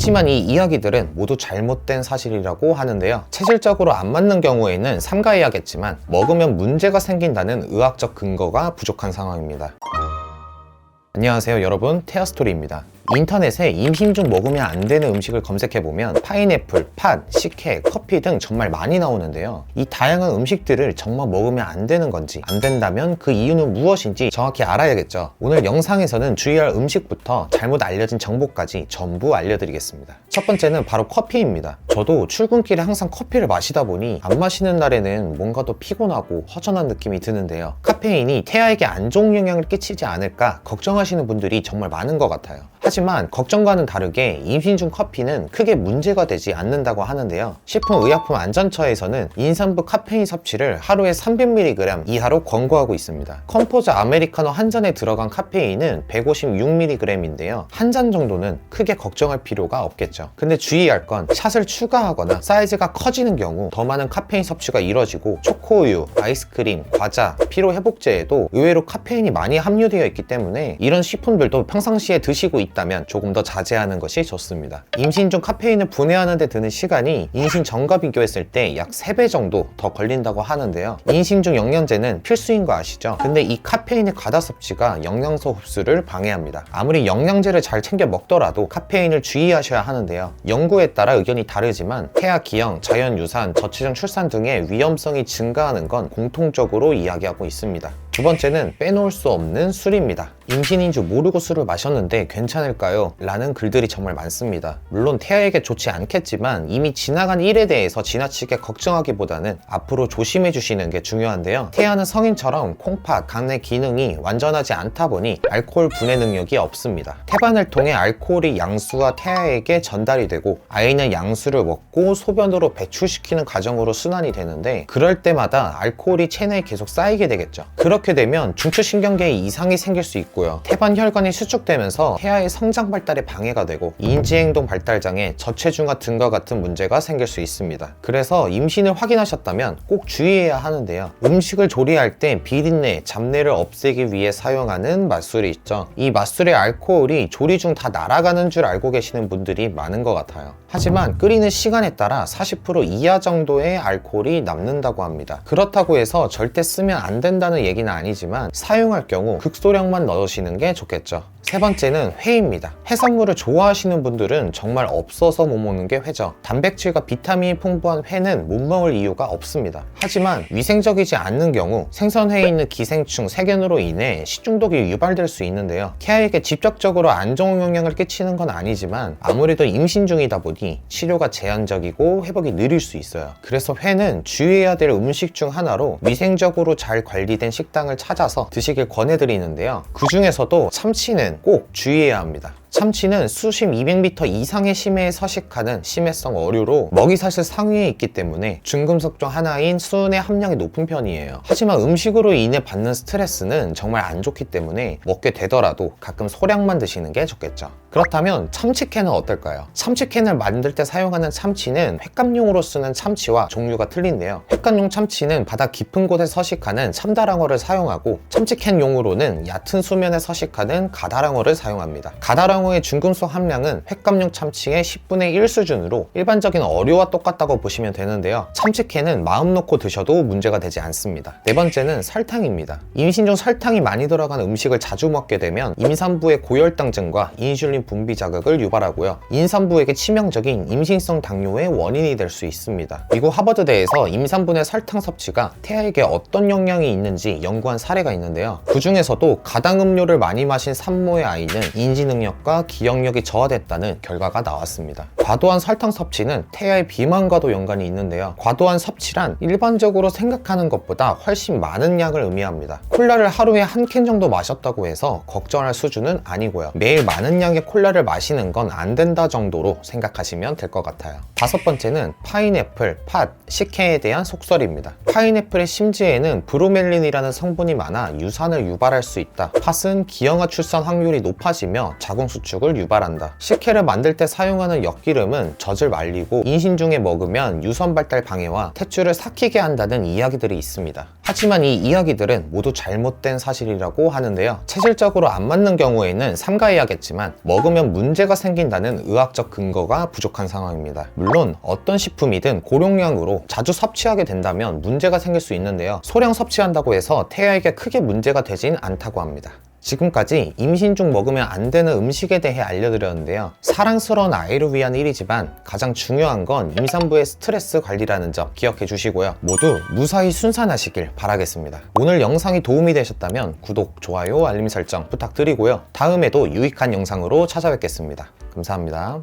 하지만 이 이야기들은 모두 잘못된 사실이라고 하는데요. 체질적으로 안 맞는 경우에는 삼가해야겠지만 먹으면 문제가 생긴다는 의학적 근거가 부족한 상황입니다. 안녕하세요 여러분, 태아스토리입니다. 인터넷에 임신 중 먹으면 안 되는 음식을 검색해보면 파인애플, 팥, 식혜, 커피 등 정말 많이 나오는데요. 이 다양한 음식들을 정말 먹으면 안 되는 건지, 안 된다면 그 이유는 무엇인지 정확히 알아야겠죠. 오늘 영상에서는 주의할 음식부터 잘못 알려진 정보까지 전부 알려드리겠습니다. 첫 번째는 바로 커피입니다. 저도 출근길에 항상 커피를 마시다 보니 안 마시는 날에는 뭔가 더 피곤하고 허전한 느낌이 드는데요. 카페인이 태아에게 안 좋은 영향을 끼치지 않을까 걱정하시는 분들이 정말 많은 것 같아요. 하지만 걱정과는 다르게 임신 중 커피는 크게 문제가 되지 않는다고 하는데요. 식품의약품안전처에서는 임산부 카페인 섭취를 하루에 300mg 이하로 권고하고 있습니다. 컴포즈 아메리카노 한 잔에 들어간 카페인은 156mg인데요. 한 잔 정도는 크게 걱정할 필요가 없겠죠. 근데 주의할 건 샷을 추가하거나 사이즈가 커지는 경우 더 많은 카페인 섭취가 이뤄지고 초코우유, 아이스크림, 과자, 피로회복제에도 의외로 카페인이 많이 함유되어 있기 때문에 이런 식품들도 평상시에 드시고 있다면 조금 더 자제하는 것이 좋습니다. 임신 중 카페인을 분해하는 데 드는 시간이 임신 전과 비교했을 때 약 3배 정도 더 걸린다고 하는데요. 임신 중 영양제는 필수인 거 아시죠? 근데 이 카페인의 과다 섭취가 영양소 흡수를 방해합니다. 아무리 영양제를 잘 챙겨 먹더라도 카페인을 주의하셔야 하는데요. 연구에 따라 의견이 다르지만 태아 기형, 자연유산, 저체중 출산 등의 위험성이 증가하는 건 공통적으로 이야기하고 있습니다. 두 번째는 빼놓을 수 없는 술입니다. 임신인 줄 모르고 술을 마셨는데 괜찮을까요? 라는 글들이 정말 많습니다. 물론 태아에게 좋지 않겠지만 이미 지나간 일에 대해서 지나치게 걱정하기보다는 앞으로 조심해 주시는 게 중요한데요. 태아는 성인처럼 콩팥, 강내 기능이 완전하지 않다 보니 알코올 분해 능력이 없습니다. 태반을 통해 알코올이 양수와 태아에게 전달이 되고 아이는 양수를 먹고 소변으로 배출시키는 과정으로 순환이 되는데 그럴 때마다 알코올이 체내에 계속 쌓이게 되겠죠. 그렇게 되면 중추신경계에 이상이 생길 수 있고요. 태반 혈관이 수축되면서 태아의 성장 발달에 방해가 되고 인지행동 발달장애, 저체중아 등과 같은 문제가 생길 수 있습니다. 그래서 임신을 확인하셨다면 꼭 주의해야 하는데요. 음식을 조리할 때 비린내, 잡내를 없애기 위해 사용하는 맛술이 있죠. 이 맛술의 알코올이 조리 중 다 날아가는 줄 알고 계시는 분들이 많은 것 같아요. 하지만 끓이는 시간에 따라 40% 이하 정도의 알코올이 남는다고 합니다. 그렇다고 해서 절대 쓰면 안 된다는 얘기는 아니지만 사용할 경우 극소량만 넣으시는 게 좋겠죠. 세 번째는 회입니다. 해산물을 좋아하시는 분들은 정말 없어서 못 먹는 게 회죠. 단백질과 비타민이 풍부한 회는 못 먹을 이유가 없습니다. 하지만 위생적이지 않는 경우 생선회에 있는 기생충, 세균으로 인해 식중독이 유발될 수 있는데요. 태아에게 직접적으로 안 좋은 영향을 끼치는 건 아니지만 아무래도 임신 중이다 보니 치료가 제한적이고 회복이 느릴 수 있어요. 그래서 회는 주의해야 될 음식 중 하나로 위생적으로 잘 관리된 식당을 찾아서 드시길 권해드리는데요. 그 중에서도 참치는 꼭 주의해야 합니다. 참치는 수심 200m 이상의 심해에 서식하는 심해성 어류로 먹이사슬 상위에 있기 때문에 중금속 중 하나인 수은의 함량이 높은 편이에요. 하지만 음식으로 인해 받는 스트레스는 정말 안 좋기 때문에 먹게 되더라도 가끔 소량만 드시는 게 좋겠죠. 그렇다면 참치캔은 어떨까요? 참치캔을 만들 때 사용하는 참치는 횟감용으로 쓰는 참치와 종류가 틀린데요. 횟감용 참치는 바다 깊은 곳에 서식하는 참다랑어를 사용하고 참치캔용으로는 얕은 수면에 서식하는 가다랑어를 사용합니다. 가다랑어의 중금속 함량은 횟감용 참치의 10분의 1 수준으로 일반적인 어류와 똑같다고 보시면 되는데요. 참치캔은 마음 놓고 드셔도 문제가 되지 않습니다. 네 번째는 설탕입니다. 임신 중 설탕이 많이 들어간 음식을 자주 먹게 되면 임산부의 고혈당증과 인슐린 분비 자극을 유발하고요. 임산부에게 치명적인 임신성 당뇨의 원인이 될 수 있습니다. 미국 하버드대에서 임산부 내 설탕 섭취가 태아에게 어떤 영향이 있는지 연구한 사례가 있는데요. 그 중에서도 가당 음료를 많이 마신 산모의 아이는 인지 능력과 기억력이 저하됐다는 결과가 나왔습니다. 과도한 설탕 섭취는 태아의 비만과도 연관이 있는데요. 과도한 섭취란 일반적으로 생각하는 것보다 훨씬 많은 양을 의미합니다. 콜라를 하루에 한 캔 정도 마셨다고 해서 걱정할 수준은 아니고요. 매일 많은 양의 콜라를 마시는 건 안 된다 정도로 생각하시면 될 것 같아요. 다섯 번째는 파인애플, 팥, 식혜에 대한 속설입니다. 파인애플의 심지에는 브로멜린이라는 성분이 많아 유산을 유발할 수 있다. 팥은 기형아 출산 확률이 높아지며 자궁 수축을 유발한다. 식혜를 만들 때 사용하는 엿기름은 젖을 말리고 임신 중에 먹으면 유선 발달 방해와 태출을 삭히게 한다는 이야기들이 있습니다. 하지만 이 이야기들은 모두 잘못된 사실이라고 하는데요. 체질적으로 안 맞는 경우에는 삼가해야겠지만 먹으면 문제가 생긴다는 의학적 근거가 부족한 상황입니다. 물론 어떤 식품이든 고용량으로 자주 섭취하게 된다면 문제가 생길 수 있는데요. 소량 섭취한다고 해서 태아에게 크게 문제가 되진 않다고 합니다. 지금까지 임신 중 먹으면 안 되는 음식에 대해 알려드렸는데요. 사랑스러운 아이를 위한 일이지만 가장 중요한 건 임산부의 스트레스 관리라는 점 기억해 주시고요. 모두 무사히 순산하시길 바라겠습니다. 오늘 영상이 도움이 되셨다면 구독, 좋아요, 알림 설정 부탁드리고요. 다음에도 유익한 영상으로 찾아뵙겠습니다. 감사합니다.